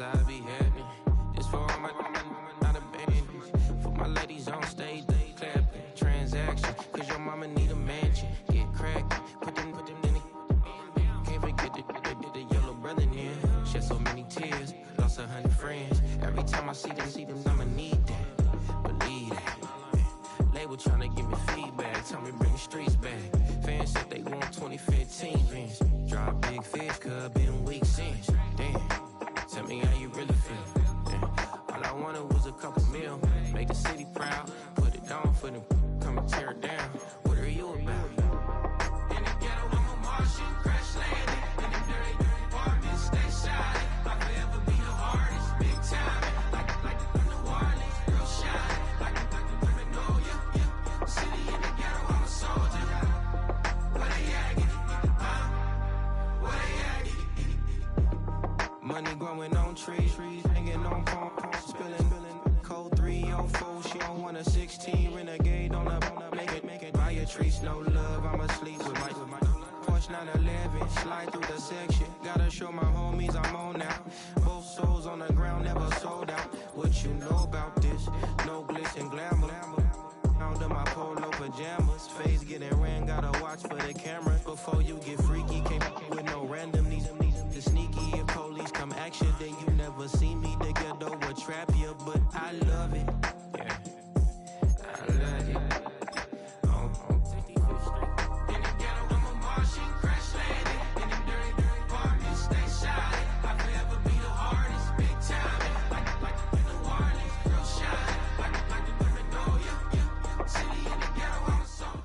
I be happening. This for all my not abandoned. For my ladies on stage, they clapping. Transaction, cause your mama need a mansion. Get crackin', put them in the. Can't forget the yellow brother near. Shed so many tears, lost 100 friends. Every time I see them, I'ma need that. Believe that. Label tryna give me feedback, tell me bring the streets back. Fans said they want 2015 Vince. Drop big fish, cuz been weeks since. Damn, tell me how you really feel. Damn. All I wanted was a couple mil. Make the city proud, put it down for them. Come and tear it down. What are you about? In the ghetto, I'm a Martian, crash landing. In them dirty apartments, stay shining. I'll forever be the hardest, big time. Like the New Orleans, real shine. Like the women know ya. City in the ghetto, I'm a soldier. Where they at? Where they at? Money growing on trees, hanging on palm, spilling. Code 304, she don't want a 16. Renegade on a make it. Buy your treats, no love. I'ma sleep with my Porsche 911. Slide through the section. Gotta show my homies I'm on now. Both souls on the ground, never sold out. What you know about this? No glitz and glamour. Under my polo pajamas. Face getting ran, gotta watch for the cameras. Before you get freaky, can't with no random. The sneaky, if police come action, then you never see me. The ghetto will trap you, but I love it. Yeah, I love it. In the ghetto, I'm a Martian, crash landing. In them dirty apartments, stay shining. I'll forever be the hardest, big time. Like the New Orleans, real shine. Like the women know ya. City in the ghetto, I'm a soul.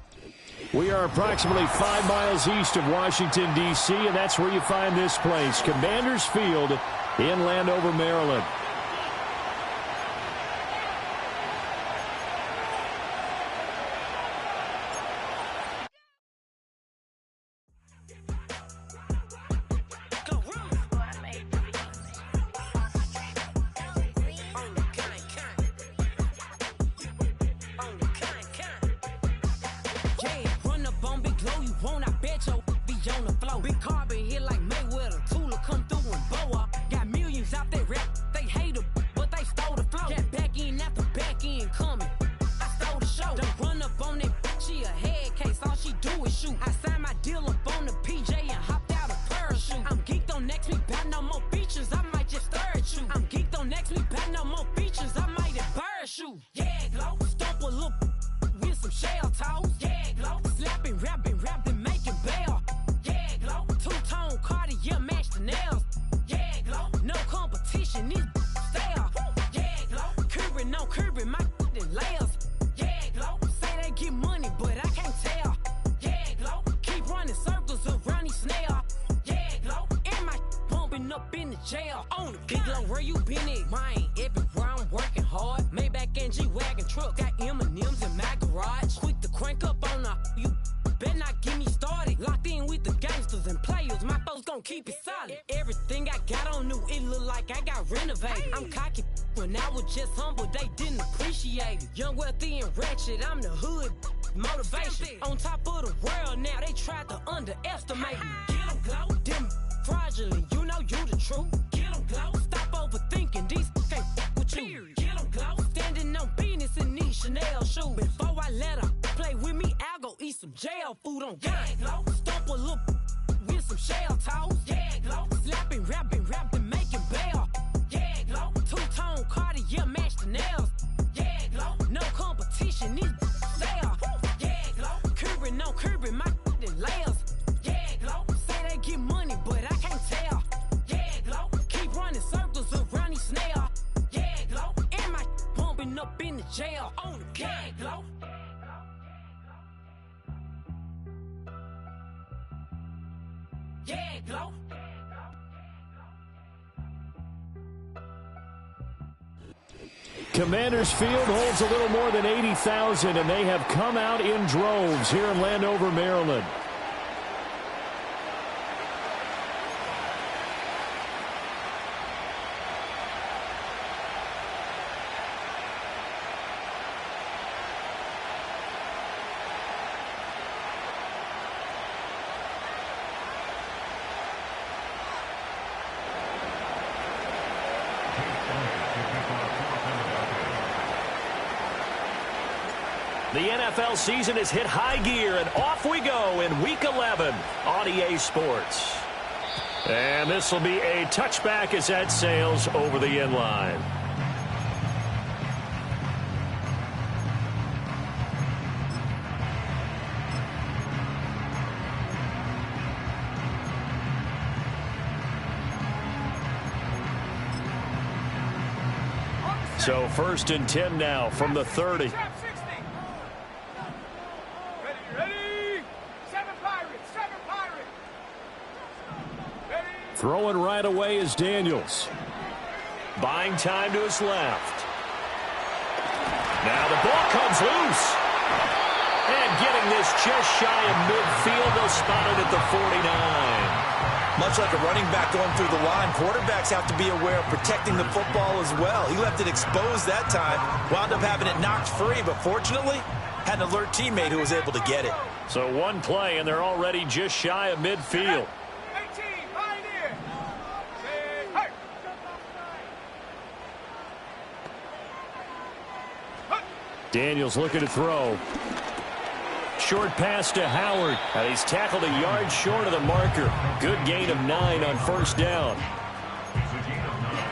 We are approximately 5 miles east of Washington, D.C., and that's where you find this place, Commanders Field in Landover, Maryland. I'm the hood motivation. On top of the world now, they tried to underestimate me. Get 'em glow, them fraudulent, you know you the truth. Get 'em glow, stop overthinking, these can't with you. Get 'em glow, standing on business in these Chanel shoes. Before I let her play with me, I'll go eat some jail food on gang. Glow, stomp a little with some shell toes. Yeah, glow, slapping, rapping, making bail. Yeah, glow, two-tone Cartier match the nails. Yeah, glow, no competition, these there. Yeah, glow, curbing, no curbing, my layers. Yeah, glow, say they get money, but I can't tell. Yeah, glow, keep running circles around these snails. Yeah, glow, and my pumping up in the jail on the gang, glow. Yeah, glow. Commanders Field holds a little more than 80,000, and they have come out in droves here in Landover, Maryland. The NFL season has hit high gear, and off we go in Week 11 on EA Sports. And this will be a touchback as that sails over the end line. So 1st and 10 now from the 30. Throwing right away is Daniels. Buying time to his left. Now the ball comes loose. And getting this just shy of midfield. They'll spot it at the 49. Much like a running back going through the line, quarterbacks have to be aware of protecting the football as well. He left it exposed that time, wound up having it knocked free, but fortunately, had an alert teammate who was able to get it. So one play, and they're already just shy of midfield. Daniels looking to throw. Short pass to Howard. And he's tackled a yard short of the marker. Good gain of 9 on 1st down.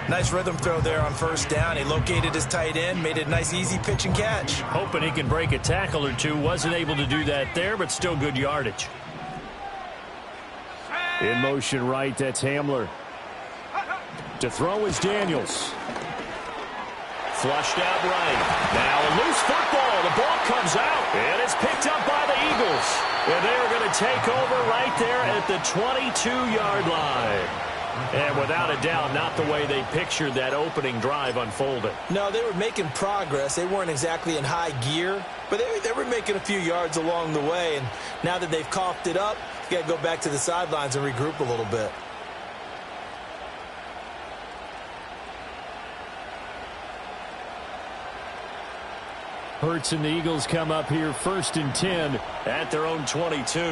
Nice rhythm throw there on 1st down. He located his tight end, made it a nice easy pitch and catch. Hoping he can break a tackle or two. Wasn't able to do that there, but still good yardage. In motion right, that's Hamler. To throw is Daniels. Flushed out right. Now a loose football. The ball comes out. And it's picked up by the Eagles. And they're going to take over right there at the 22-yard line. And without a doubt, not the way they pictured that opening drive unfolding. No, they were making progress. They weren't exactly in high gear, but they were making a few yards along the way. And now that they've coughed it up, you got to go back to the sidelines and regroup a little bit. Hurts and the Eagles come up here 1st and 10 at their own 22.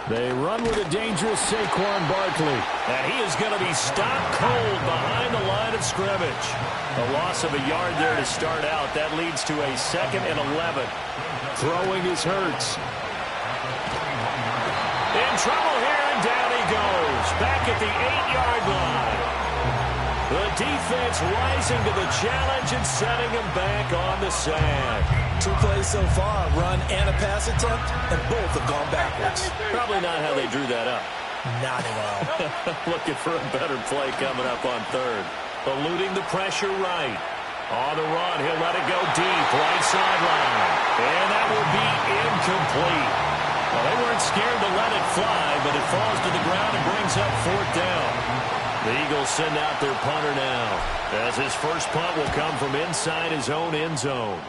They run with a dangerous Saquon Barkley. And he is going to be stopped cold behind the line of scrimmage. A loss of a yard there to start out. That leads to a 2nd and 11. Throwing is Hurts. In trouble here, and down he goes. Back at the 8-yard line. The defense rising to the challenge and setting him back on the sack. 2 plays so far, a run and a pass attempt, and both have gone backwards. Probably not how they drew that up. Not at all. Looking for a better play coming up on 3rd. Eluding the pressure right. On the run, he'll let it go deep, right sideline. And that will be incomplete. Well, they weren't scared to let it fly, but it falls to the ground and brings up 4th down. The Eagles send out their punter now, as his first punt will come from inside his own end zone.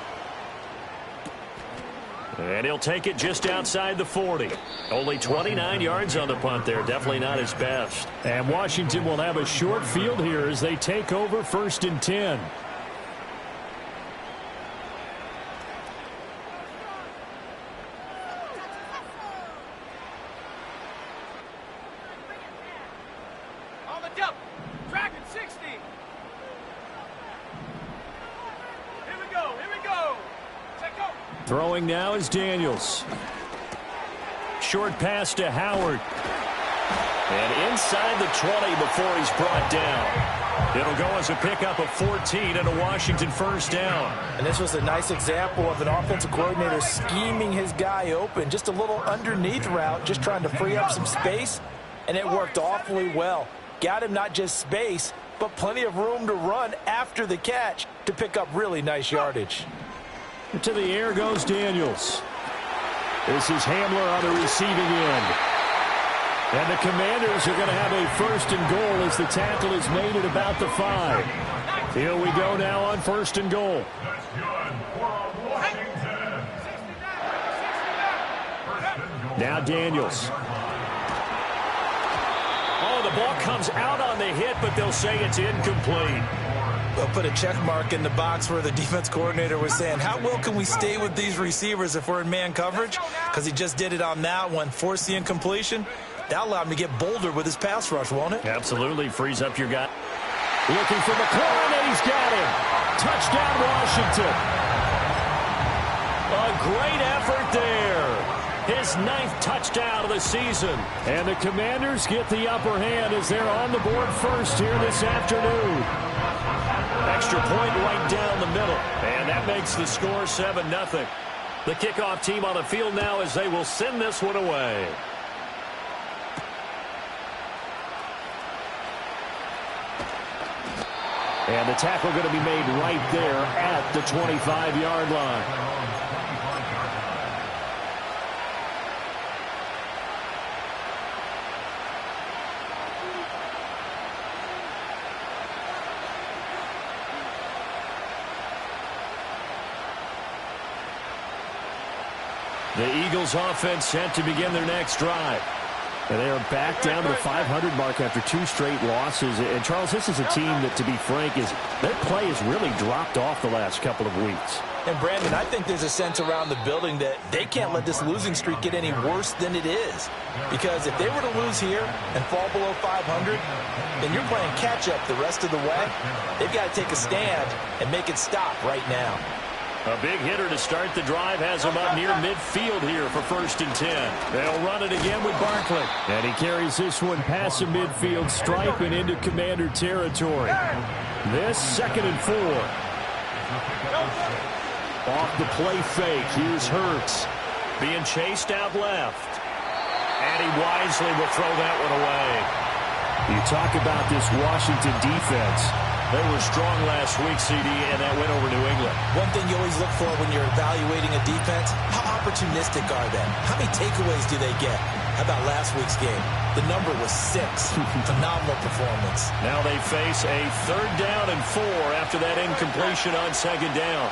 And he'll take it just outside the 40. Only 29 yards on the punt there. Definitely not his best. And Washington will have a short field here as they take over 1st and 10. Throwing now is Daniels. Short pass to Howard. And inside the 20 before he's brought down. It'll go as a pickup of 14 and a Washington 1st down. And this was a nice example of an offensive coordinator scheming his guy open. Just a little underneath route, just trying to free up some space. And it worked awfully well. Got him not just space, but plenty of room to run after the catch to pick up really nice yardage. To the air goes Daniels. This is Hamler on the receiving end. And the Commanders are going to have a 1st and goal as the tackle is made at about the 5. Here we go now on 1st and goal. Now Daniels. Oh, the ball comes out on the hit, but they'll say it's incomplete. They'll put a check mark in the box where the defense coordinator was saying, how well can we stay with these receivers if we're in man coverage? Because he just did it on that one, forced the incompletion. That'll allow him to get bolder with his pass rush, won't it? Absolutely. Frees up your guy. Looking for McLaurin, and he's got him. Touchdown, Washington. A great effort there. His 9th touchdown of the season. And the Commanders get the upper hand as they're on the board first here this afternoon. Extra point right down the middle. And that makes the score 7-0. The kickoff team on the field now as they will send this one away. And the tackle going to be made right there at the 25-yard line. The Eagles offense set to begin their next drive. And they are back down to the 500 mark after 2 straight losses. And, Charles, this is a team that, to be frank, their play has really dropped off the last couple of weeks. And, Brandon, I think there's a sense around the building that they can't let this losing streak get any worse than it is. Because if they were to lose here and fall below 500, then you're playing catch-up the rest of the way. They've got to take a stand and make it stop right now. A big hitter to start the drive has him up near midfield here for 1st and 10. They'll run it again with Barkley. And he carries this one past the midfield stripe and into Commander territory. This 2nd and 4. Off the play fake. Here's Hurts. Being chased out left. And he wisely will throw that one away. You talk about this Washington defense. They were strong last week, CD, and that went over New England. One thing you always look for when you're evaluating a defense, how opportunistic are they? How many takeaways do they get? How about last week's game? The number was 6. Phenomenal performance. Now they face a 3rd down and 4 after that incompletion on 2nd down.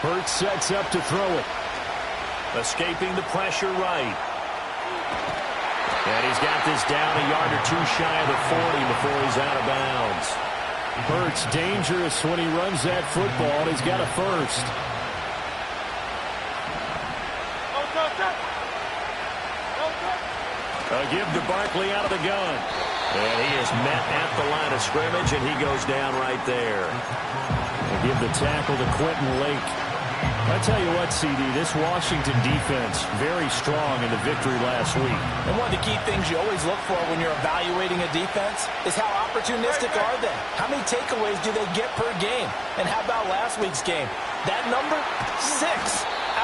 Hurts sets up to throw it. Escaping the pressure right. And he's got this down a yard or 2 shy of the 40 before he's out of bounds. Hurts dangerous when he runs that football. He's got a 1st. A give to Barkley out of the gun. And he is met at the line of scrimmage, and he goes down right there. A give the tackle to Quentin Lake. I tell you what, CD, this Washington defense, very strong in the victory last week. And one of the key things you always look for when you're evaluating a defense is how opportunistic are they? How many takeaways do they get per game? And how about last week's game? That number? 6.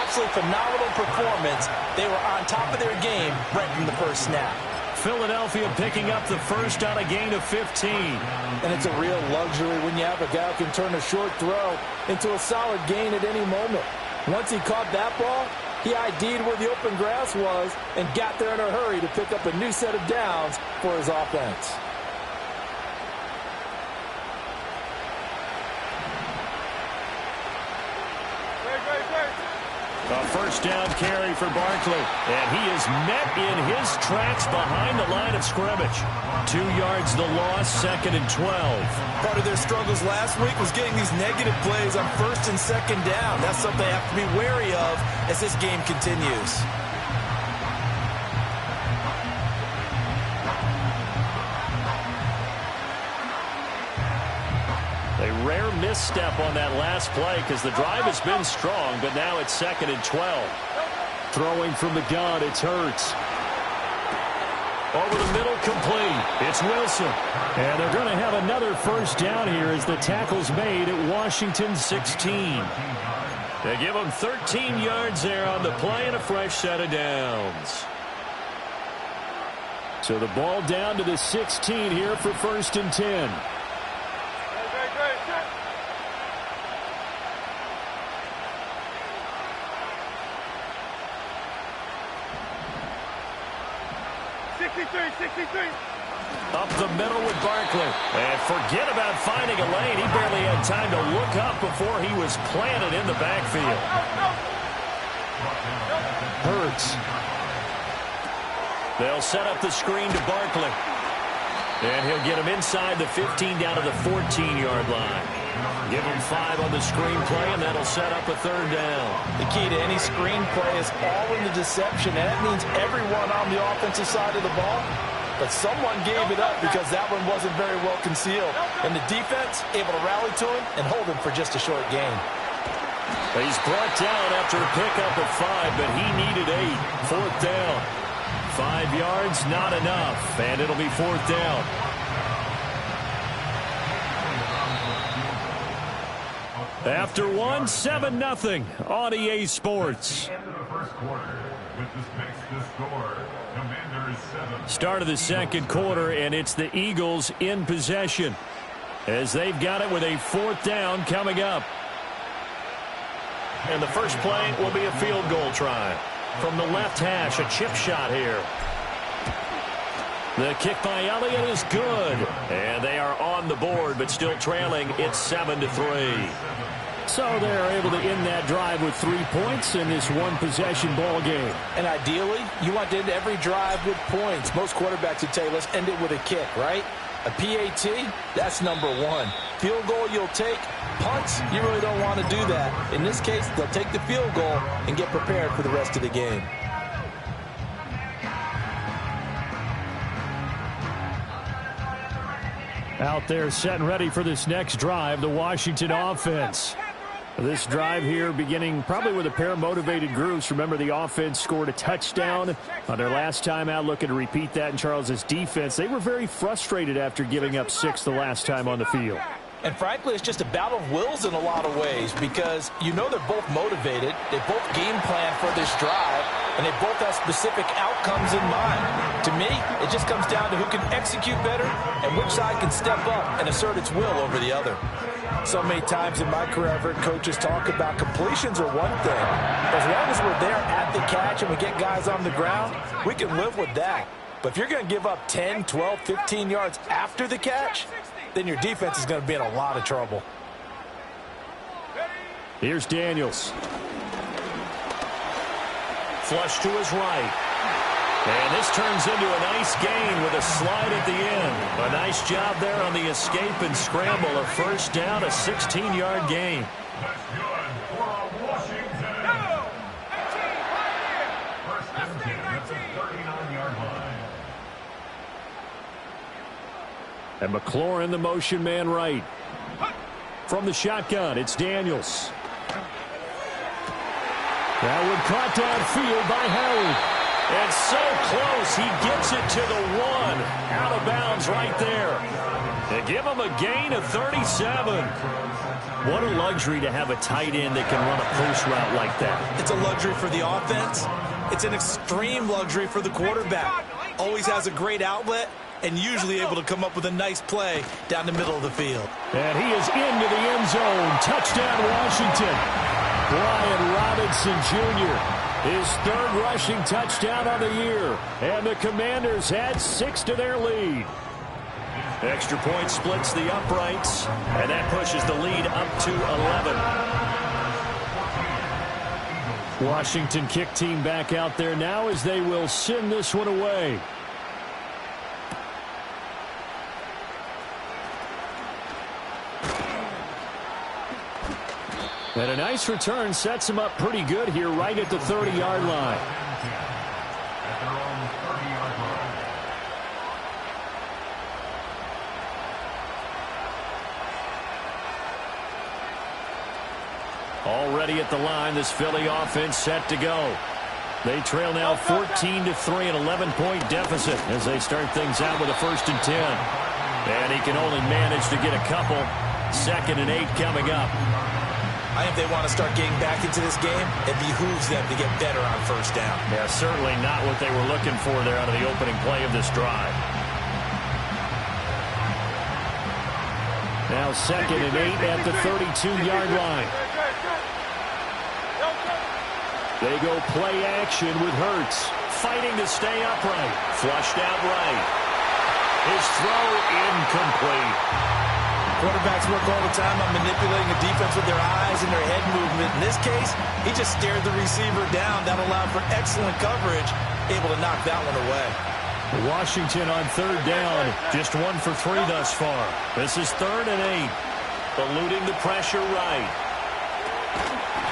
Absolutely phenomenal performance. They were on top of their game right from the first snap. Philadelphia picking up the 1st on a gain of 15. And it's a real luxury when you have a guy who can turn a short throw into a solid gain at any moment. Once he caught that ball, he ID'd where the open grass was and got there in a hurry to pick up a new set of downs for his offense. A 1st down carry for Barkley. And he is met in his tracks behind the line of scrimmage. 2 yards the loss, 2nd and 12. Part of their struggles last week was getting these negative plays on 1st and 2nd down. That's something they have to be wary of as this game continues. A rare misstep on that last play because the drive has been strong, but now it's 2nd and 12. Throwing from the gun, it's Hurts. Over the middle, complete. It's Wilson. And they're going to have another 1st down here as the tackle's made at Washington 16. They give them 13 yards there on the play and a fresh set of downs. So the ball down to the 16 here for 1st and 10. 63. Up the middle with Barkley. And forget about finding a lane. He barely had time to look up before he was planted in the backfield. Hurts. They'll set up the screen to Barkley. And he'll get him inside the 15 down to the 14-yard line. Give him 5 on the screen play, and that'll set up a 3rd down. The key to any screen play is all in the deception, and that means everyone on the offensive side of the ball. But someone gave it up because that one wasn't very well concealed. And the defense able to rally to him and hold him for just a short gain. He's brought down after a pickup of 5, but he needed 8. 4th down. 5 yards, not enough, and it'll be 4th down. After 1, 7-0 on EA Sports. Start of the second quarter, and it's the Eagles in possession as they've got it with a 4th down coming up. And the first play will be a field goal try. From the left hash, a chip shot here. The kick by Elliott is good. And they are on the board, but still trailing. It's 7-3. So they're able to end that drive with 3 points in this one-possession ball game. And ideally, you want to end every drive with points. Most quarterbacks would tell you, let's end it with a kick, right? A PAT, that's number 1. Field goal you'll take. Punts, you really don't want to do that. In this case, they'll take the field goal and get prepared for the rest of the game. Out there set and ready for this next drive, the Washington offense. This drive here beginning probably with a pair of motivated groups. Remember, the offense scored a touchdown on their last time out, looking to repeat that in Charles's defense. They were very frustrated after giving up 6 the last time on the field. And frankly, it's just a battle of wills in a lot of ways because you know they're both motivated. They both game plan for this drive, and they both have specific outcomes in mind. To me, it just comes down to who can execute better and which side can step up and assert its will over the other. So many times in my career, I've heard coaches talk about completions are one thing. As long as we're there at the catch and we get guys on the ground, we can live with that. But if you're going to give up 10, 12, 15 yards after the catch, then your defense is going to be in a lot of trouble. Here's Daniels. Flush to his right. And this turns into a nice gain with a slide at the end. A nice job there on the escape and scramble. A first down, a 16-yard gain. And McLaurin, the motion man right. From the shotgun, it's Daniels. That one caught downfield by Howard. It's so close, he gets it to the 1. Out of bounds right there. They give him a gain of 37. What a luxury to have a tight end that can run a post route like that. It's a luxury for the offense. It's an extreme luxury for the quarterback. Always has a great outlet and usually able to come up with a nice play down the middle of the field. And he is into the end zone. Touchdown, Washington. Brian Robinson Jr., his 3rd rushing touchdown of the year. And the Commanders add 6 to their lead. Extra point splits the uprights, and that pushes the lead up to 11. Washington kick team back out there now as they will send this one away. And a nice return sets him up pretty good here right at the 30-yard line. Already at the line, this Philly offense set to go. They trail now 14-3, an 11-point deficit as they start things out with a 1st and 10. And he can only manage to get a couple. 2nd and 8 coming up. I think they want to start getting back into this game. It behooves them to get better on 1st down. Yeah, certainly not what they were looking for there out of the opening play of this drive. Now 2nd and 8 at the 32-yard line. They go play action with Hurts. Fighting to stay upright. Flushed out right. His throw incomplete. Quarterbacks work all the time on manipulating the defense with their eyes and their head movement. In this case, he just stared the receiver down. That allowed for excellent coverage, able to knock that one away. Washington on 3rd down, just 1 for 3 thus far. This is 3rd and 8. Eluding the pressure right.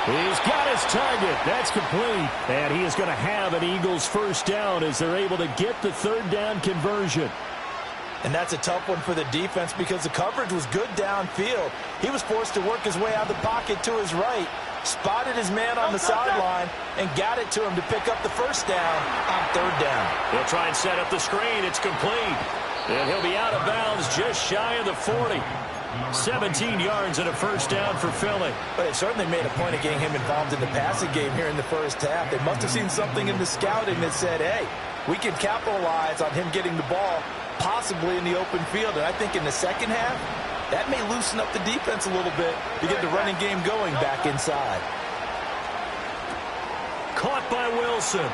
He's got his target. That's complete. And he is going to have an Eagles 1st down as they're able to get the 3rd down conversion. And that's a tough one for the defense because the coverage was good downfield. He was forced to work his way out of the pocket to his right. spotted his man on the sideline, and got it to him to pick up the first down on third down. He'll try and set up the screen. It's complete. And he'll be out of bounds just shy of the 40. 17 yards and a first down for Philly. But it certainly made a point of getting him involved in the passing game here in the first half. They must have seen something in the scouting that said, hey, we can capitalize on him getting the ball possibly in the open field. And I think in the second half, that may loosen up the defense a little bit to get the running game going back inside. Caught by Wilson.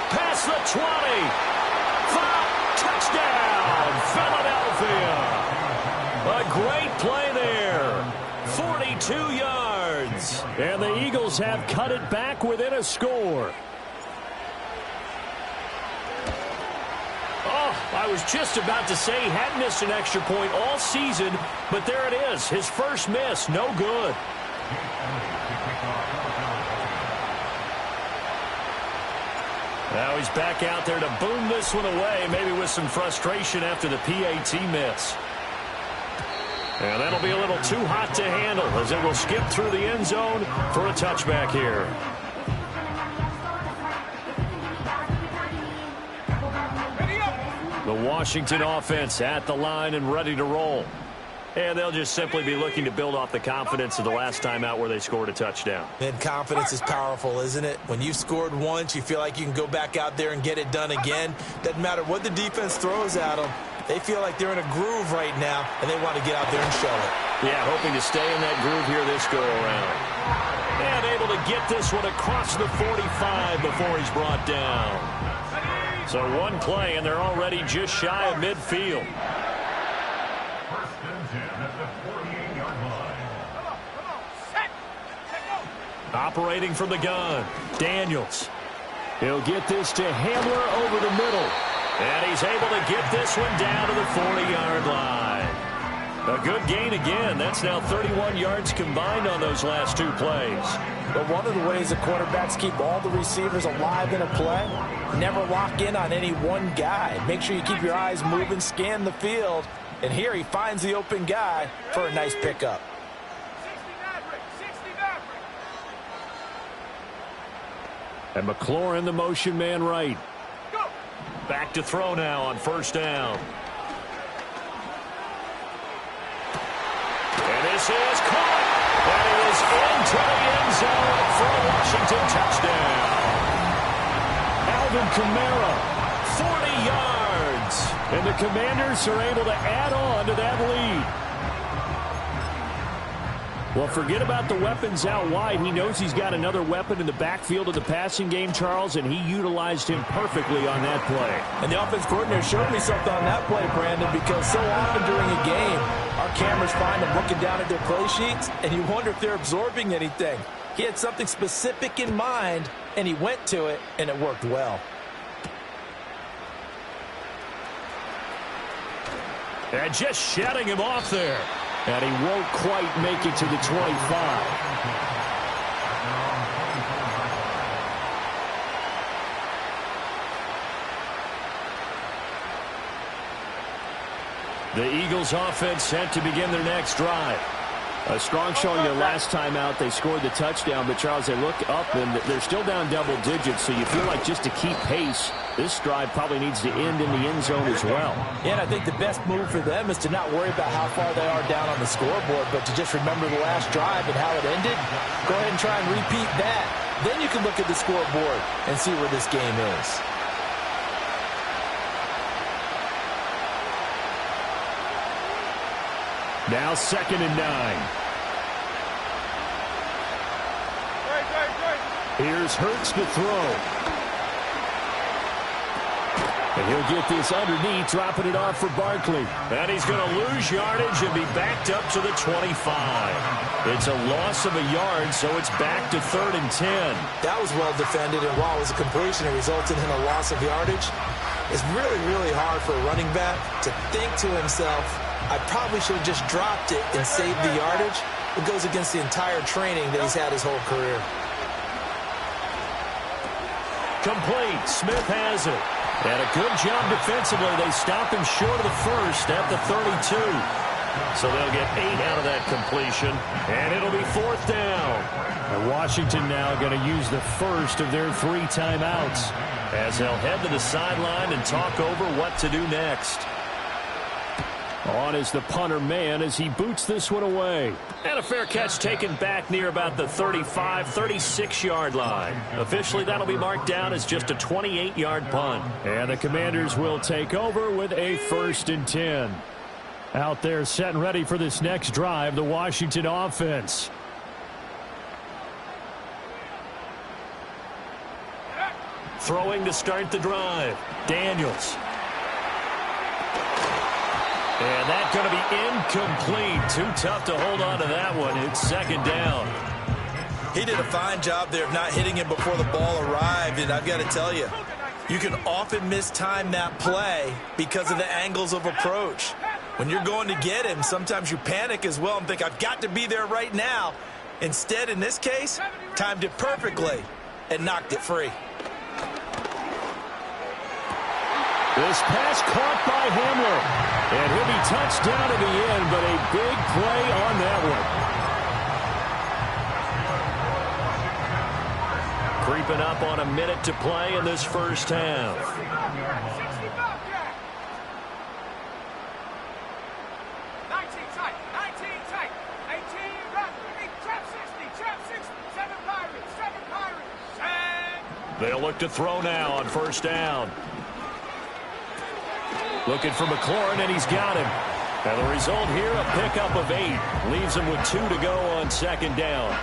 Past the 20. 5, touchdown, Philadelphia. A great play there. 42 yards. And the Eagles have cut it back within a score. I was just about to say he hadn't missed an extra point all season, but there it is. His first miss, no good. Now he's back out there to boom this one away, maybe with some frustration after the PAT miss. And that'll be a little too hot to handle as it will skip through the end zone for a touchback here. The Washington offense at the line and ready to roll. And they'll just simply be looking to build off the confidence of the last time out where they scored a touchdown. And confidence is powerful, isn't it? When you've scored once, you feel like you can go back out there and get it done again. Doesn't matter what the defense throws at them. They feel like they're in a groove right now, and they want to get out there and show it. Yeah, hoping to stay in that groove here this go-around. And able to get this one across the 45 before he's brought down. So one play, and they're already just shy of midfield. Operating from the gun, Daniels. He'll get this to Hamler over the middle. And he's able to get this one down to the 40-yard line. A good gain again. That's now 31 yards combined on those last two plays. But one of the ways the quarterbacks keep all the receivers alive in a play, never lock in on any one guy. Make sure you keep your eyes moving, scan the field. And here he finds the open guy for a nice pickup. And McLaurin, the motion man right. Back to throw now on first down. And this is caught. And it is into the end zone for a Washington touchdown. Alvin Kamara, 40 yards. And the Commanders are able to add on to that lead. Well, forget about the weapons out wide. He knows he's got another weapon in the backfield of the passing game, Charles, and he utilized him perfectly on that play. And the offense coordinator showed me something on that play, Brandon, because so often during a game, our cameras find them looking down at their play sheets, and you wonder if they're absorbing anything. He had something specific in mind, and he went to it, and it worked well. And just shutting him off there. And he won't quite make it to the 25. The Eagles offense set to begin their next drive. A strong showing their last time out. They scored the touchdown, but Charles, they look up and they're still down double digits, so you feel like just to keep pace, this drive probably needs to end in the end zone as well. Yeah, and I think the best move for them is to not worry about how far they are down on the scoreboard, but to just remember the last drive and how it ended. Go ahead and try and repeat that. Then you can look at the scoreboard and see where this game is. Now 2nd and 9. Here's Hurts to throw. And he'll get this underneath, dropping it off for Barkley. And he's going to lose yardage and be backed up to the 25. It's a loss of a yard, so it's back to 3rd and 10. That was well defended, and while it was a completion, it resulted in a loss of yardage. It's really, really hard for a running back to think to himself, I probably should have just dropped it and saved the yardage. It goes against the entire training that he's had his whole career. Complete. Smith has it. And a good job defensively. They stop him short of the first at the 32. So they'll get 8 out of that completion, and it'll be 4th down. And Washington now going to use the first of their 3 timeouts, as they'll head to the sideline and talk over what to do next. On is the punter man as he boots this one away. And a fair catch taken back near about the 35, 36-yard line. Officially, that'll be marked down as just a 28-yard punt. And the Commanders will take over with a 1st and 10. Out there set and ready for this next drive, the Washington offense. Throwing to start the drive, Daniels. And that's going to be incomplete. Too tough to hold on to that one. It's 2nd down. He did a fine job there of not hitting him before the ball arrived, and I've got to tell you, you can often mistime that play because of the angles of approach. When you're going to get him, sometimes you panic as well and think, I've got to be there right now. Instead, in this case, timed it perfectly and knocked it free. This pass caught by Hamler. And he'll be touched down at the end, but a big play on that one. Creeping up on a minute to play in this first half. 19 tight, 18 run, trap 60, trap 60, 7 Pirates, They'll look to throw now on 1st down. Looking for McLaurin, and he's got him. And the result here, a pickup of 8. Leaves him with 2 to go on 2nd down.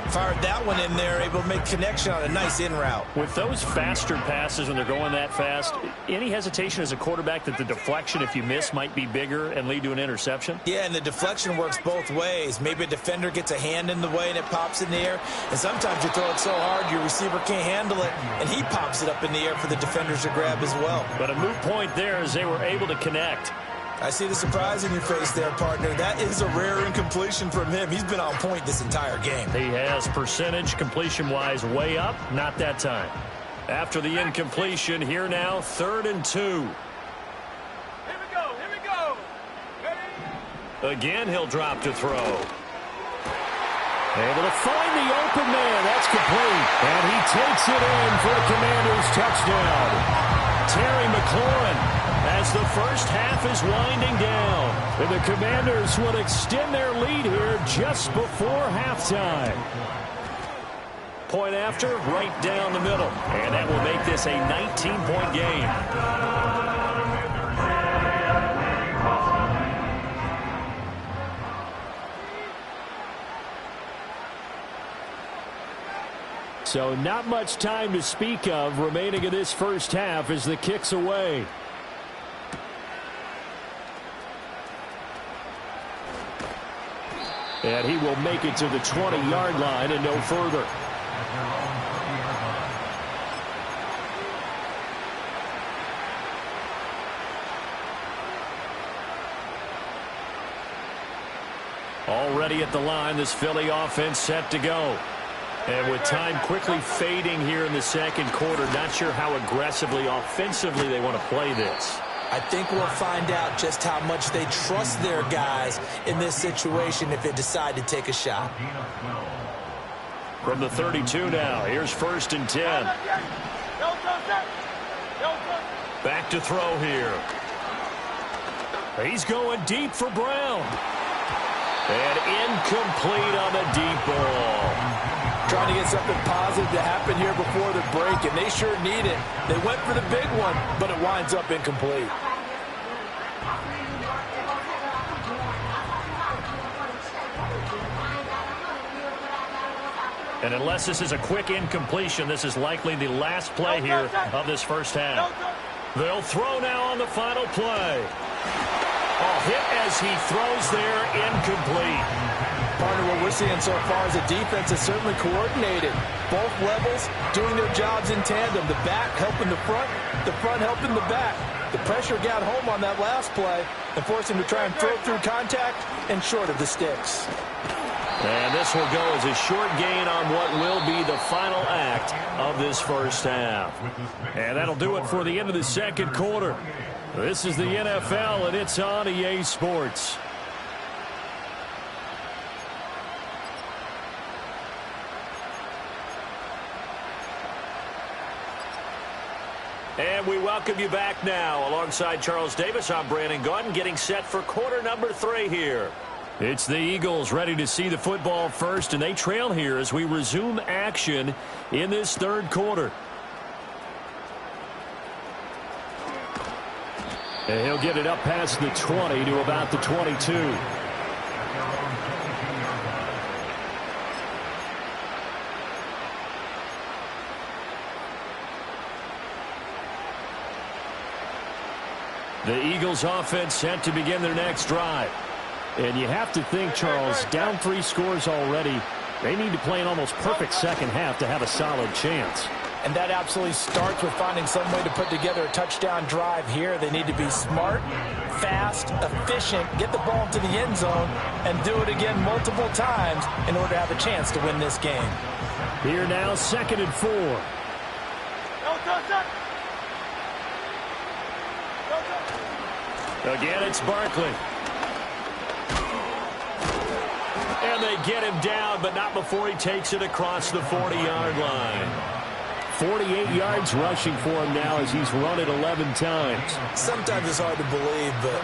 Fired that one in there, able to make connection on a nice in route. With those faster passes when they're going that fast, any hesitation as a quarterback that the deflection, if you miss, might be bigger and lead to an interception? Yeah, and the deflection works both ways. Maybe a defender gets a hand in the way and it pops in the air. And sometimes you throw it so hard your receiver can't handle it, and he pops it up in the air for the defenders to grab as well. But a moot point there as they were able to connect. I see the surprise in your face there, partner. That is a rare incompletion from him. He's been on point this entire game. He has percentage completion-wise way up, not that time. After the incompletion, here now, 3rd and 2. Here we go. Ready? Again, he'll drop to throw. Able to find the open man. That's complete. And he takes it in for the Commanders' touchdown. Terry McLaurin, as the first half is winding down. And the Commanders will extend their lead here just before halftime. Point after, right down the middle. And that will make this a 19-point game. So not much time to speak of remaining in this first half as the kick's away. And he will make it to the 20-yard line and no further. Already at the line, this Philly offense set to go. And with time quickly fading here in the 2nd quarter, not sure how aggressively, offensively they want to play this. I think we'll find out just how much they trust their guys in this situation if they decide to take a shot. From the 32 now, here's 1st and 10. Back to throw here. He's going deep for Brown. And incomplete on the deep ball. Trying to get something positive to happen here before the break, and they sure need it. They went for the big one, but it winds up incomplete. And unless this is a quick incompletion, this is likely the last play here of this first half. They'll throw now on the final play. Hit as he throws there, incomplete. Partner, what we're seeing so far is the defense is certainly coordinated. Both levels doing their jobs in tandem. The back helping the front helping the back. The pressure got home on that last play and forced him to try and throw through contact and short of the sticks. And this will go as a short gain on what will be the final act of this first half. And that'll do it for the end of the 2nd quarter. This is the NFL, and it's on EA Sports. we welcome you back now. Alongside Charles Davis, I'm Brandon Gaudin, getting set for quarter number 3 here. It's the Eagles ready to see the football first, and they trail here as we resume action in this third quarter. And he'll get it up past the 20 to about the 22. The Eagles offense set to begin their next drive. And you have to think, Charles, down 3 scores already. They need to play an almost perfect second half to have a solid chance. And that absolutely starts with finding some way to put together a touchdown drive here. They need to be smart, fast, efficient, get the ball into the end zone, and do it again multiple times in order to have a chance to win this game. Here now, 2nd and 4. Again, it's Barkley. And they get him down, but not before he takes it across the 40-yard line. 48 yards rushing for him now as he's run it 11 times. Sometimes it's hard to believe, but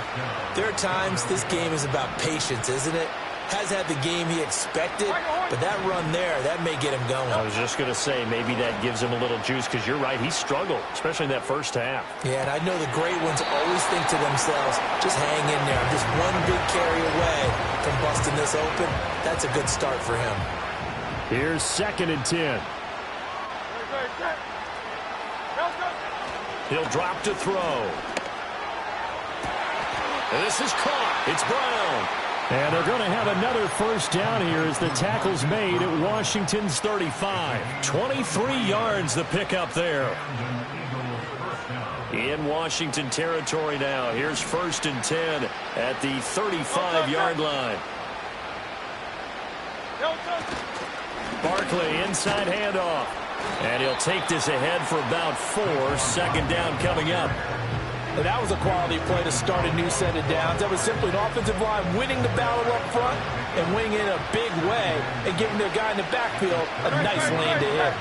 there are times this game is about patience, isn't it? Has had the game he expected, but that run there, that may get him going. I was just going to say, maybe that gives him a little juice, because you're right, he struggled, especially in that first half. Yeah, and I know the great ones always think to themselves, just hang in there. I'm just one big carry away from busting this open. That's a good start for him. Here's 2nd and 10. He'll drop to throw. And this is caught. It's Brown. And they're going to have another first down here as the tackle's made at Washington's 35. 23 yards the pickup there. In Washington territory now. Here's 1st and 10 at the 35-yard line. Barkley, inside handoff. And he'll take this ahead for about 4. 2nd down coming up. And that was a quality play to start a new set of downs. That was simply an offensive line winning the battle up front and winning in a big way and giving their guy in the backfield a nice lane to hit.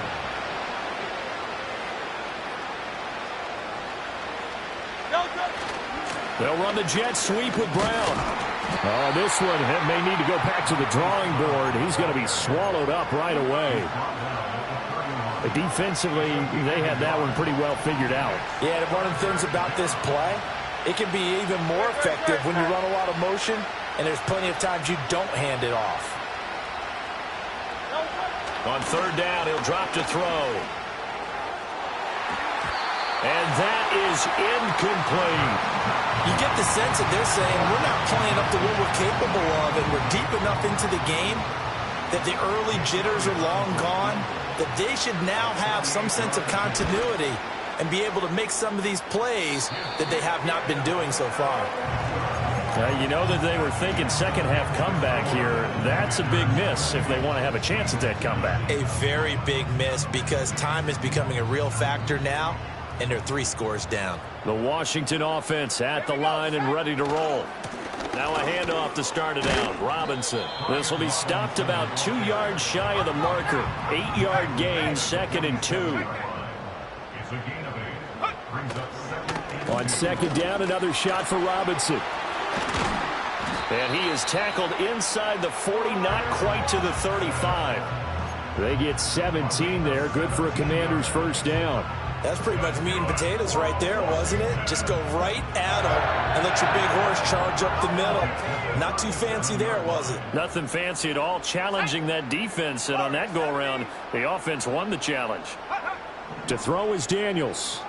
They'll run the jet sweep with Brown. Oh, this one may need to go back to the drawing board. He's going to be swallowed up right away. Defensively, they had that one pretty well figured out. Yeah, and one of the things about this play, it can be even more effective when you run a lot of motion, and there's plenty of times you don't hand it off. On 3rd down, he'll drop to throw. And that is incomplete. You get the sense that they're saying, we're not playing up to what we're capable of, and we're deep enough into the game that the early jitters are long gone, that they should now have some sense of continuity and be able to make some of these plays that they have not been doing so far. You know that they were thinking second half comeback here. That's a big miss if they want to have a chance at that comeback. A very big miss because time is becoming a real factor now, and they're 3 scores down. The Washington offense at the line and ready to roll. Now a handoff to start it out. Robinson. This will be stopped about 2 yards shy of the marker. 8-yard gain, 2nd and 2. On 2nd down, another shot for Robinson. And he is tackled inside the 40, not quite to the 35. They get 17 there. Good for a Commander's first down. That's pretty much meat and potatoes right there, wasn't it? Just go right at them and let your big horse charge up the middle. Not too fancy there, was it? Nothing fancy at all, challenging that defense. And on that go-around, the offense won the challenge. To throw is Daniels.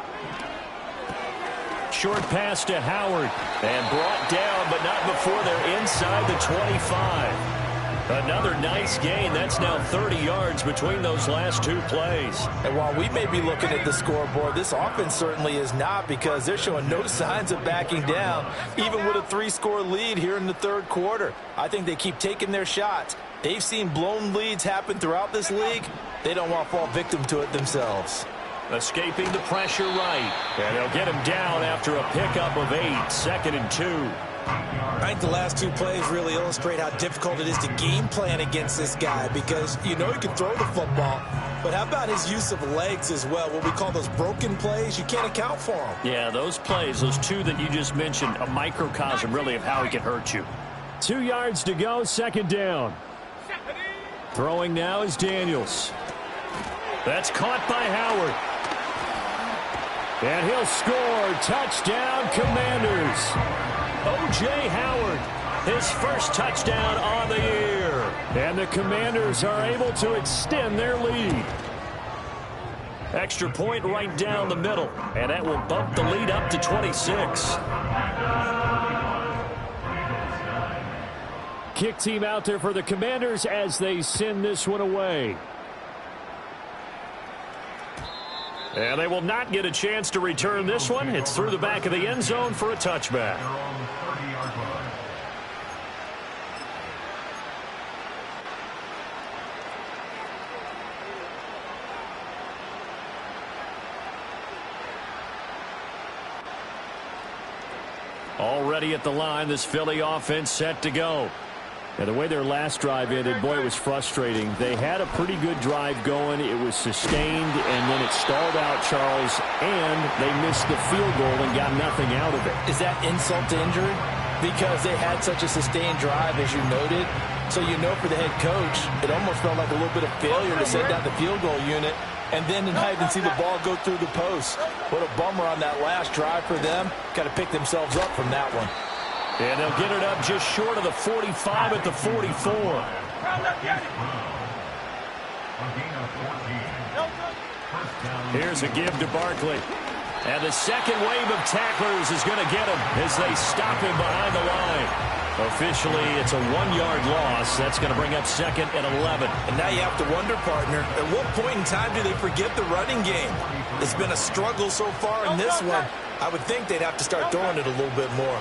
Short pass to Howard. And brought down, but not before they're inside the 25. Another nice gain. That's now 30 yards between those last 2 plays. And while we may be looking at the scoreboard, this offense certainly is not, because they're showing no signs of backing down, even with a 3-score lead here in the 3rd quarter. I think they keep taking their shots. They've seen blown leads happen throughout this league. They don't want to fall victim to it themselves. Escaping the pressure right. And they'll get him down after a pickup of 8. 2nd and 2. I think the last 2 plays really illustrate how difficult it is to game plan against this guy, because you know he can throw the football, But how about his use of legs as well? What we call those broken plays, you can't account for them. Yeah, those plays, those two that you just mentioned, a microcosm really of how he can hurt you. 2 yards to go, second down. Throwing now is Daniels. That's caught by Howard. And he'll score. Touchdown, Commanders. O.J. Howard, his first touchdown on the year. And the Commanders are able to extend their lead. Extra point right down the middle. And that will bump the lead up to 26. Kick team out there for the Commanders as they send this one away. And they will not get a chance to return this one. It's through the back of the end zone for a touchback. Already at the line, this Philly offense set to go. And the way their last drive ended, boy, it was frustrating. They had a pretty good drive going. It was sustained, and then it stalled out, Charles, and they missed the field goal and got nothing out of it. Is that insult to injury? Because they had such a sustained drive, as you noted. So you know for the head coach, it almost felt like a little bit of failure to send down the field goal unit and then to not even see the ball go through the post. What a bummer on that last drive for them. Got to pick themselves up from that one. And they'll get it up just short of the 45 at the 44. Here's a give to Barkley. And the second wave of tacklers is going to get him as they stop him behind the line. Officially, it's a 1-yard loss. That's going to bring up second and 11. And now you have to wonder, partner, at what point in time do they forget the running game? It's been a struggle so far in this one. I would think they'd have to start throwing it a little bit more.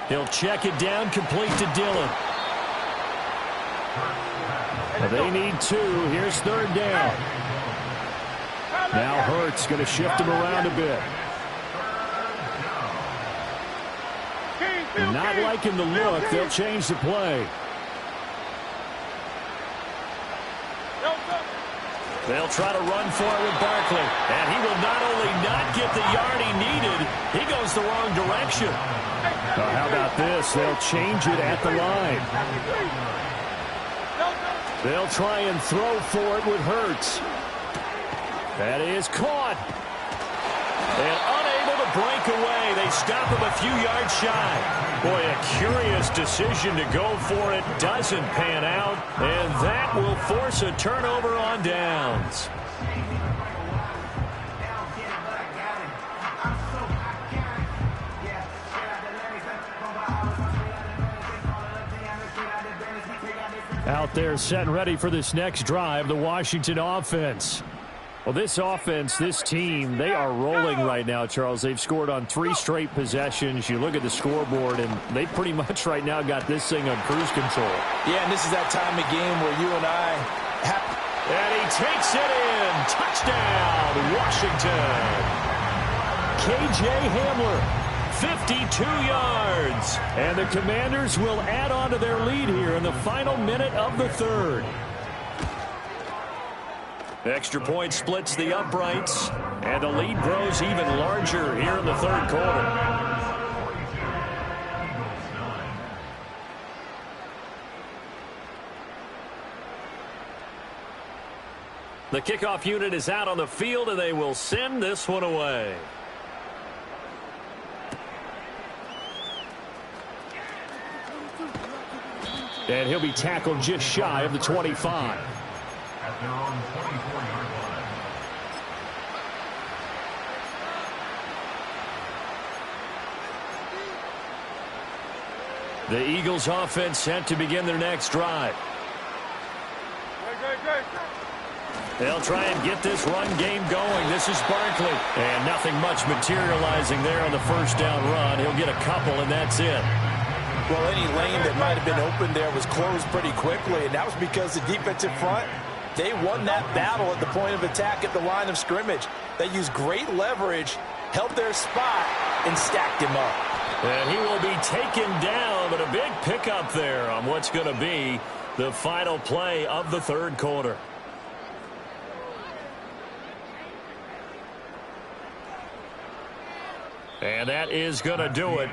He'll check it down, complete to Dillon. They need 2. Here's third down. Now Hurts going to shift him around a bit. And not liking the look, they'll change the play. They'll try to run for it with Barkley. And he will not only not get the yard he needed, he goes the wrong direction. How about this? They'll change it at the line. They'll try and throw for it with Hurts. That is caught. And unable to break away. They stop him a few yards shy. Boy, a curious decision to go for it. Doesn't pan out. And that will force a turnover on downs. Out there set and ready for this next drive, the Washington offense. Well, this offense, this team, they are rolling right now, Charles. They've scored on 3 straight possessions. You look at the scoreboard, and they pretty much right now got this thing on cruise control. Yeah, and this is that time of game where you and I have... And he takes it in. Touchdown, Washington. K.J. Hamler. 52 yards. And the Commanders will add on to their lead here in the final minute of the third. Extra point splits the uprights, and the lead grows even larger here in the third quarter. The kickoff unit is out on the field, and they will send this one away. And he'll be tackled just shy of the 25. At their own 24-yard line. The Eagles offense set to begin their next drive. They'll try and get this run game going. This is Barkley. And nothing much materializing there on the first down run. He'll get a couple, and that's it. Well, any lane that might have been open there was closed pretty quickly, and that was because the defensive front, they won that battle at the point of attack at the line of scrimmage. They used great leverage, held their spot, and stacked him up. And he will be taken down, but a big pickup there on what's going to be The final play of the third quarter. And that is going to do it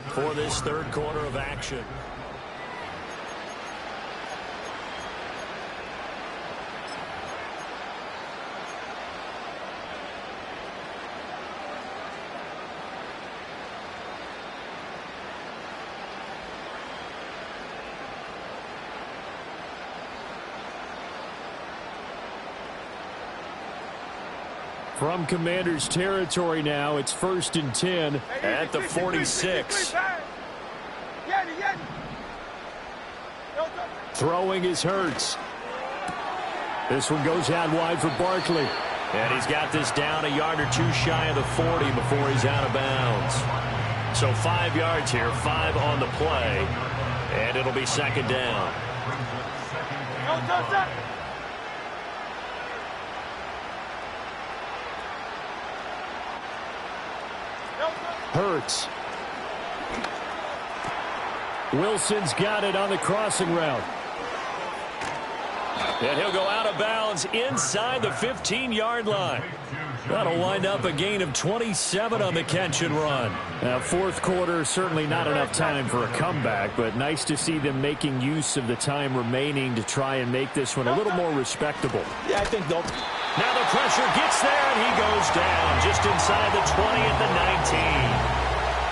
for this third quarter of action. From Commanders territory now, it's 1st and 10 at the 46. Throwing is Hurts. This one goes out wide for Barkley. And he's got this down a yard or two shy of the 40 before he's out of bounds. So 5 yards here, 5 on the play. And it'll be second down. Hurts. Wilson's got it on the crossing route. And he'll go out of bounds inside the 15-yard line. That'll wind up a gain of 27 on the catch and run. Now, fourth quarter, certainly not enough time for a comeback, but nice to see them making use of the time remaining to try and make this one a little more respectable. Yeah, I think they'll... Now the pressure gets there, and he goes down just inside the 20 at the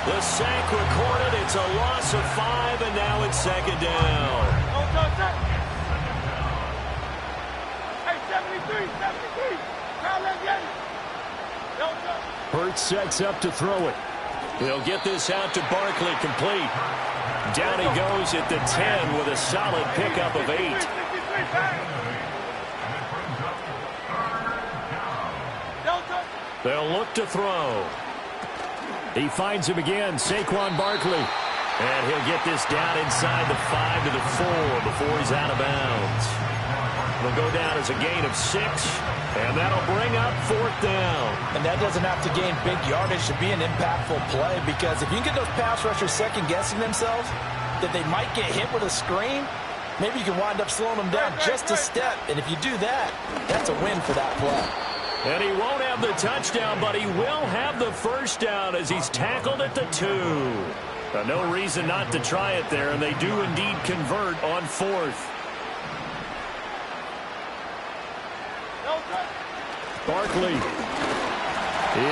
19. The sack recorded. It's a loss of 5, and now it's second down. Hey, 73. Hurts sets up to throw it. He'll get this out to Barkley, complete. Down he goes at the 10 with a solid pickup of 8. They'll look to throw. He finds him again, Saquon Barkley. And he'll get this down inside the 5 to the 4 before he's out of bounds. It'll go down as a gain of 6, and that'll bring up fourth down. And that doesn't have to gain big yardage to be an impactful play, because if you can get those pass rushers second-guessing themselves, that they might get hit with a screen, maybe you can wind up slowing them down just a step. And if you do that, that's a win for that play. And he won't have the touchdown, but he will have the first down as he's tackled at the 2. No reason not to try it there, and they do indeed convert on fourth. Barkley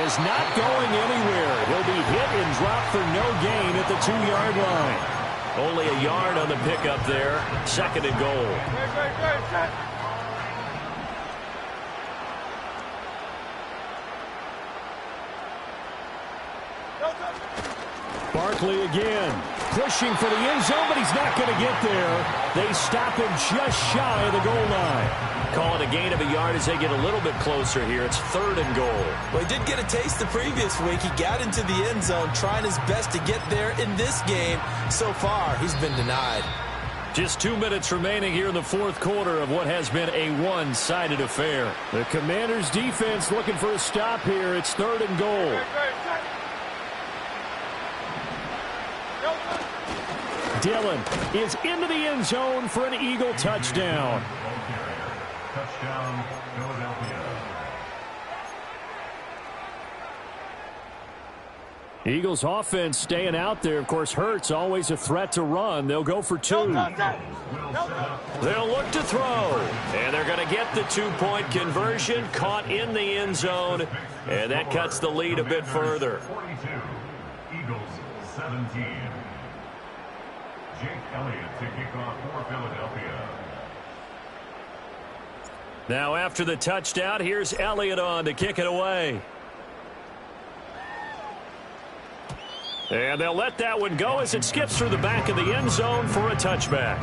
is not going anywhere. He'll be hit and dropped for no gain at the 2-yard line. Only a yard on the pickup there. Second and goal. Barkley again, pushing for the end zone, but he's not going to get there. They stop him just shy of the goal line. Call it a gain of a yard as they get a little bit closer here. It's third and goal. Well, he did get a taste the previous week. He got into the end zone, trying his best to get there in this game. So far, he's been denied. Just 2 minutes remaining here in the fourth quarter of what has been a one-sided affair. The Commanders' defense looking for a stop here. It's third and goal. Dillon is into the end zone for an Eagle touchdown. Touchdown, Philadelphia. Eagles offense staying out there. Of course, Hurts always a threat to run. They'll go for 2. They'll look to throw. And they're going to get the 2-point conversion. Caught in the end zone. And that cuts the lead a bit further. 42, Eagles 17. Jake Elliott to kick off for Philadelphia. Now after the touchdown, here's Elliott on to kick it away. And they'll let that one go as it skips through the back of the end zone for a touchback.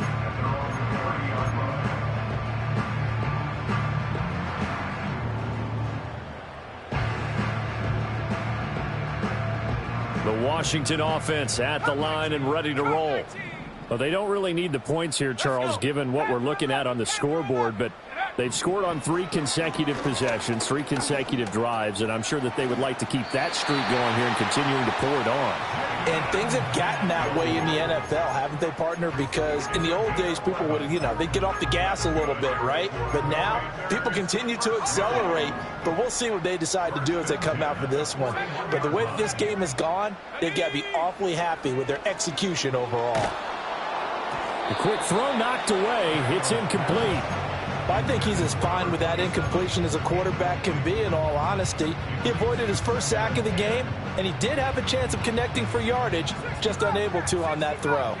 The Washington offense at the line and ready to roll. Well, they don't really need the points here, Charles, given what we're looking at on the scoreboard, but They've scored on 3 consecutive possessions, 3 consecutive drives, and I'm sure that they would like to keep that streak going here and continuing to pour it on. And things have gotten that way in the NFL, haven't they, partner? Because in the old days, people would, they'd get off the gas a little bit, right? But now, people continue to accelerate, but we'll see what they decide to do as they come out for this one. But the way that this game has gone, they've got to be awfully happy with their execution overall. The quick throw knocked away. It's incomplete. I think he's as fine with that incompletion as a quarterback can be, in all honesty. He avoided his first sack of the game, and he did have a chance of connecting for yardage, just unable to on that throw.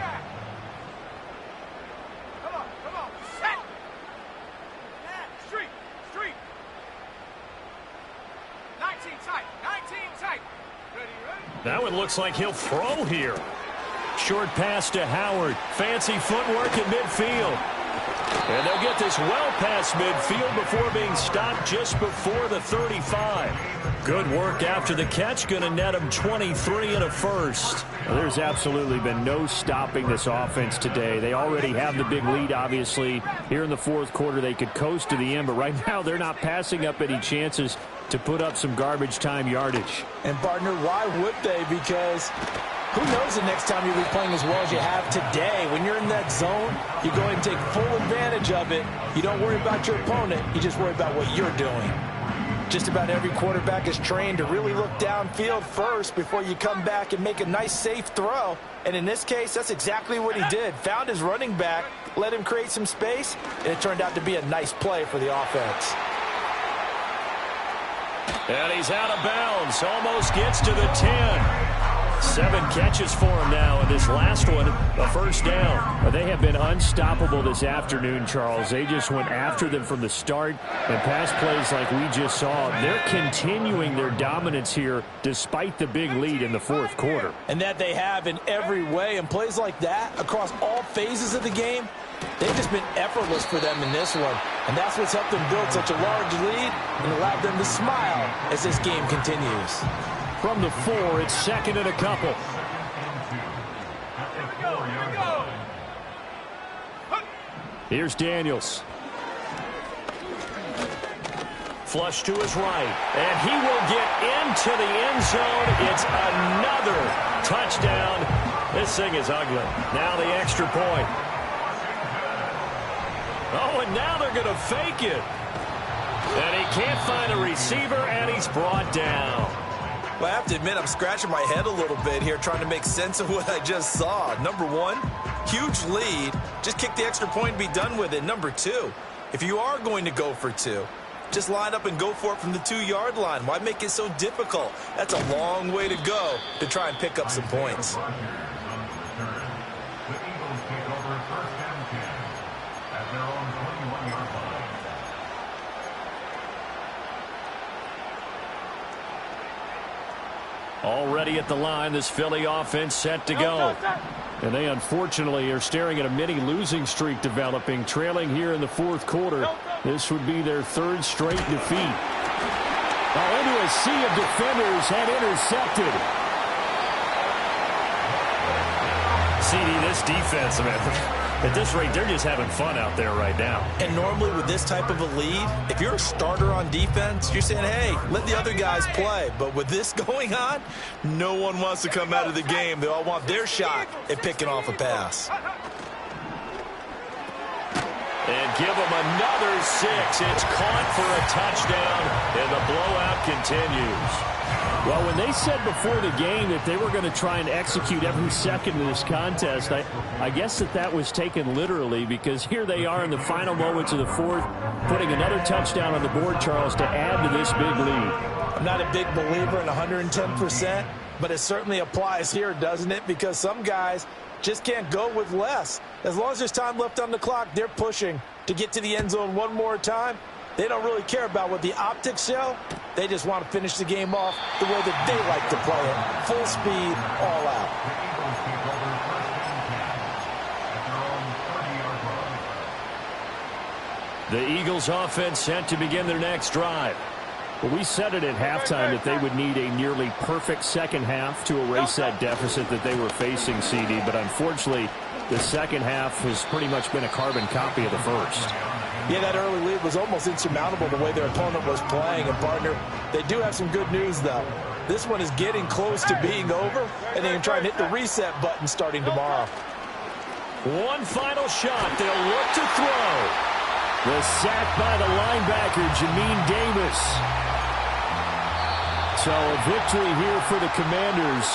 Come on. Set. Street. 19 tight. Ready? That one looks like he'll throw here. Short pass to Howard. Fancy footwork in midfield. And they'll get this well past midfield before being stopped just before the 35. Good work after the catch. Going to net them 23 and a first. Well, there's absolutely been no stopping this offense today. They already have the big lead, obviously. Here in the fourth quarter, they could coast to the end. But right now, they're not passing up any chances to put up some garbage time yardage. And, partner, why would they? Because who knows the next time you'll be playing as well as you have today. When you're in that zone, you go and take full advantage of it. You don't worry about your opponent. You just worry about what you're doing. Just about every quarterback is trained to really look downfield first before you come back and make a nice, safe throw. And in this case, that's exactly what he did. Found his running back, let him create some space, and it turned out to be a nice play for the offense. And he's out of bounds. Almost gets to the 10. 7 catches for him now, and this last one, a first down. They have been unstoppable this afternoon, Charles. They just went after them from the start, and pass plays like we just saw. They're continuing their dominance here despite the big lead in the fourth quarter. And that they have in every way, and plays like that across all phases of the game, they've just been effortless for them in this one. And that's what's helped them build such a large lead and allowed them to smile as this game continues. From the 4, it's second and a couple. Here's Daniels. Flush to his right, and he will get into the end zone. It's another touchdown. This thing is ugly. Now the extra point. Oh, and now they're going to fake it. And he can't find a receiver, and he's brought down. Well, I have to admit, I'm scratching my head a little bit here trying to make sense of what I just saw. Number 1, huge lead. Just kick the extra point and be done with it. Number 2, if you are going to go for 2, just line up and go for it from the 2-yard line. Why make it so difficult? That's a long way to go to try and pick up some points. The Eagles take over first and 10 at their own 21-yard line. Already at the line, this Philly offense set to go. And they unfortunately are staring at a mini losing streak developing, trailing here in the fourth quarter. This would be their 3rd straight defeat. Now into a sea of defenders had intercepted. CD, this defense, man. At this rate, they're just having fun out there right now. And normally with this type of a lead, if you're a starter on defense, you're saying, hey, let the other guys play. But with this going on, no one wants to come out of the game. They all want their shot at picking off a pass. And give them another 6. It's caught for a touchdown, and the blowout continues. Well, when they said before the game that they were going to try and execute every second of this contest, I guess that was taken literally, because here they are in the final moments of the fourth, putting another touchdown on the board, Charles, to add to this big lead. I'm not a big believer in 110%, but it certainly applies here, doesn't it? Because some guys just can't go with less. As long as there's time left on the clock, they're pushing to get to the end zone one more time. They don't really care about what the optics show. They just want to finish the game off the way that they like to play it. Full speed, all out. The Eagles offense set to begin their next drive. Well, we said it at halftime that they would need a nearly perfect second half to erase that deficit that they were facing, CD. But unfortunately, the second half has pretty much been a carbon copy of the first. Yeah, that early lead was almost insurmountable the way their opponent was playing. And, partner, they do have some good news, though. This one is getting close to being over, and they can try and hit the reset button starting tomorrow. One final shot. They'll look to throw. The sack by the linebacker, Jamin Davis. So a victory here for the Commanders.